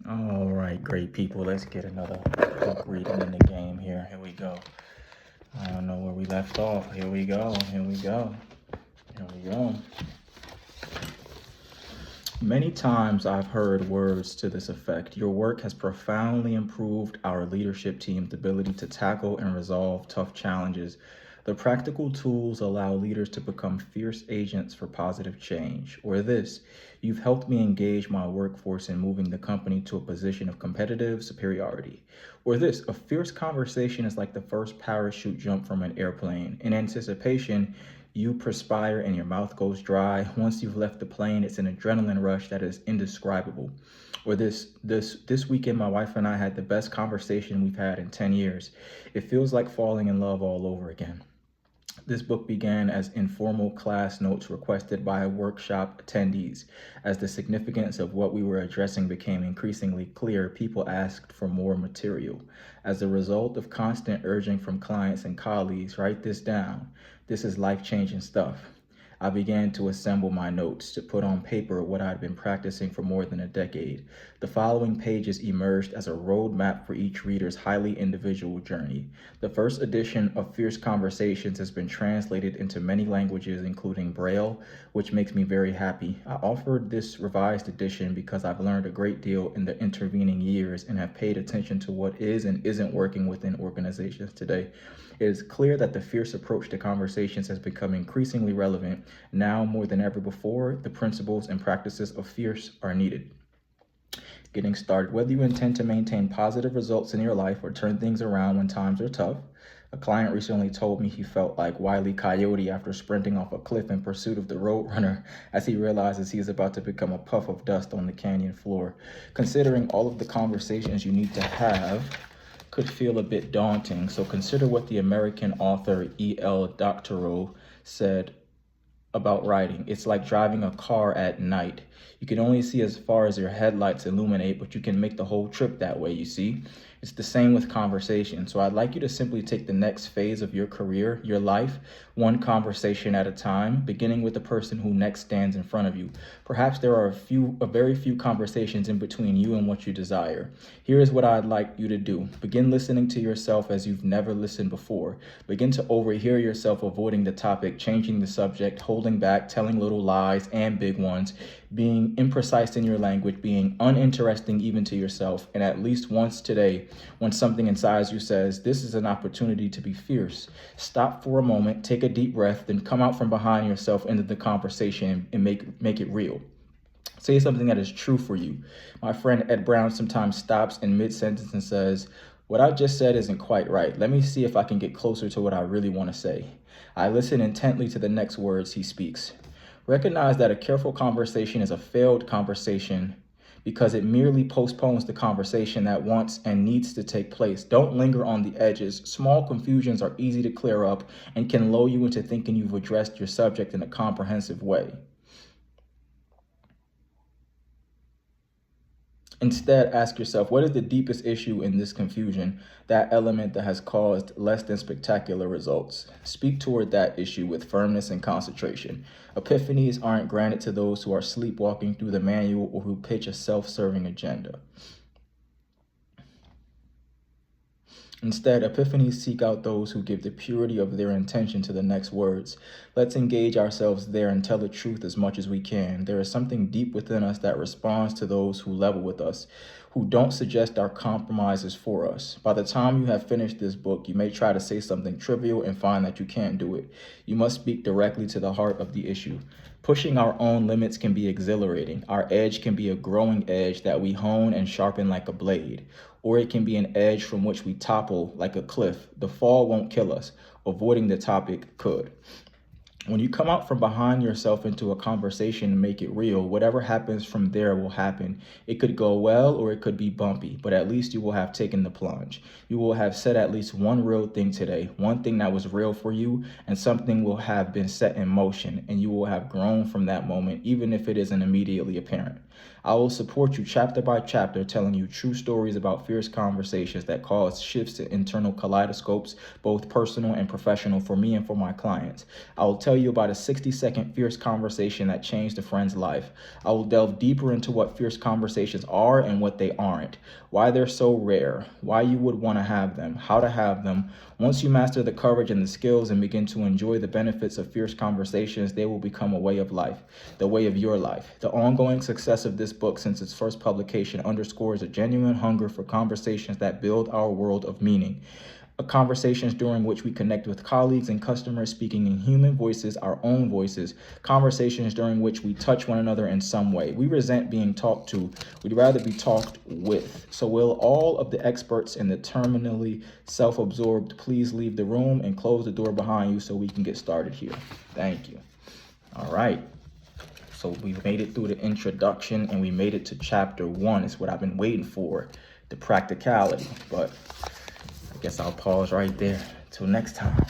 All right, great people. Let's get another book reading in the game here. Here we go. I don't know where we left off. Here we go. Here we go. Here we go. Many times I've heard words to this effect. Your work has profoundly improved our leadership team's ability to tackle and resolve tough challenges. The practical tools allow leaders to become fierce agents for positive change. Or this, you've helped me engage my workforce in moving the company to a position of competitive superiority. Or this, a fierce conversation is like the first parachute jump from an airplane. In anticipation, you perspire and your mouth goes dry. Once you've left the plane, it's an adrenaline rush that is indescribable. Or this weekend, my wife and I had the best conversation we've had in 10 years. It feels like falling in love all over again. This book began as informal class notes requested by workshop attendees. As the significance of what we were addressing became increasingly clear, people asked for more material. As a result of constant urging from clients and colleagues, write this down. This is life-changing stuff. I began to assemble my notes, to put on paper what I'd been practicing for more than a decade. The following pages emerged as a roadmap for each reader's highly individual journey. The first edition of Fierce Conversations has been translated into many languages, including Braille, which makes me very happy. I offered this revised edition because I've learned a great deal in the intervening years and have paid attention to what is and isn't working within organizations today. It is clear that the fierce approach to conversations has become increasingly relevant. Now more than ever before, the principles and practices of fierce are needed. Getting started. Whether you intend to maintain positive results in your life or turn things around when times are tough. A client recently told me he felt like Wile E. Coyote after sprinting off a cliff in pursuit of the Roadrunner as he realizes he is about to become a puff of dust on the canyon floor. Considering all of the conversations you need to have could feel a bit daunting, so consider what the American author E.L. Doctorow said about writing. It's like driving a car at night. You can only see as far as your headlights illuminate, but you can make the whole trip that way, you see? It's the same with conversation. So I'd like you to simply take the next phase of your career, your life, one conversation at a time, beginning with the person who next stands in front of you. Perhaps there are a very few conversations in between you and what you desire. Here is what I'd like you to do. Begin listening to yourself as you've never listened before. Begin to overhear yourself avoiding the topic, changing the subject, holding back, telling little lies and big ones, being imprecise in your language, being uninteresting even to yourself. And at least once today, when something inside you says, this is an opportunity to be fierce, stop for a moment, take a deep breath, then come out from behind yourself into the conversation and make it real. Say something that is true for you. My friend Ed Brown sometimes stops in mid-sentence and says, what I just said isn't quite right. Let me see if I can get closer to what I really want to say. I listen intently to the next words he speaks. Recognize that a careful conversation is a failed conversation because it merely postpones the conversation that wants and needs to take place. Don't linger on the edges. Small confusions are easy to clear up and can lull you into thinking you've addressed your subject in a comprehensive way. Instead, ask yourself, what is the deepest issue in this confusion, that element that has caused less than spectacular results? Speak toward that issue with firmness and concentration. Epiphanies aren't granted to those who are sleepwalking through the manual or who pitch a self-serving agenda. Instead, epiphanies seek out those who give the purity of their intention to the next words. Let's engage ourselves there and tell the truth as much as we can. There is something deep within us that responds to those who level with us, who don't suggest our compromises for us. By the time you have finished this book, you may try to say something trivial and find that you can't do it. You must speak directly to the heart of the issue. Pushing our own limits can be exhilarating. Our edge can be a growing edge that we hone and sharpen like a blade. Or it can be an edge from which we topple like a cliff. The fall won't kill us. Avoiding the topic could. When you come out from behind yourself into a conversation and make it real, whatever happens from there will happen. It could go well or it could be bumpy, but at least you will have taken the plunge. You will have said at least one real thing today, one thing that was real for you, and something will have been set in motion, and you will have grown from that moment, even if it isn't immediately apparent. I will support you chapter by chapter, telling you true stories about fierce conversations that cause shifts in internal kaleidoscopes, both personal and professional, for me and for my clients. I will tell you about a 60-second fierce conversation that changed a friend's life. I will delve deeper into what fierce conversations are and what they aren't, why they're so rare, why you would want to have them, how to have them. Once you master the courage and the skills and begin to enjoy the benefits of fierce conversations, they will become a way of life, the way of your life. The ongoing success of this book since its first publication underscores a genuine hunger for conversations that build our world of meaning. Conversations during which we connect with colleagues and customers speaking in human voices, our own voices. Conversations during which we touch one another in some way. We resent being talked to. We'd rather be talked with. So will all of the experts and the terminally self-absorbed please leave the room and close the door behind you so we can get started here. Thank you. All right. So we made it through the introduction and we made it to chapter 1. It's what I've been waiting for, the practicality. But I guess I'll pause right there. Till next time.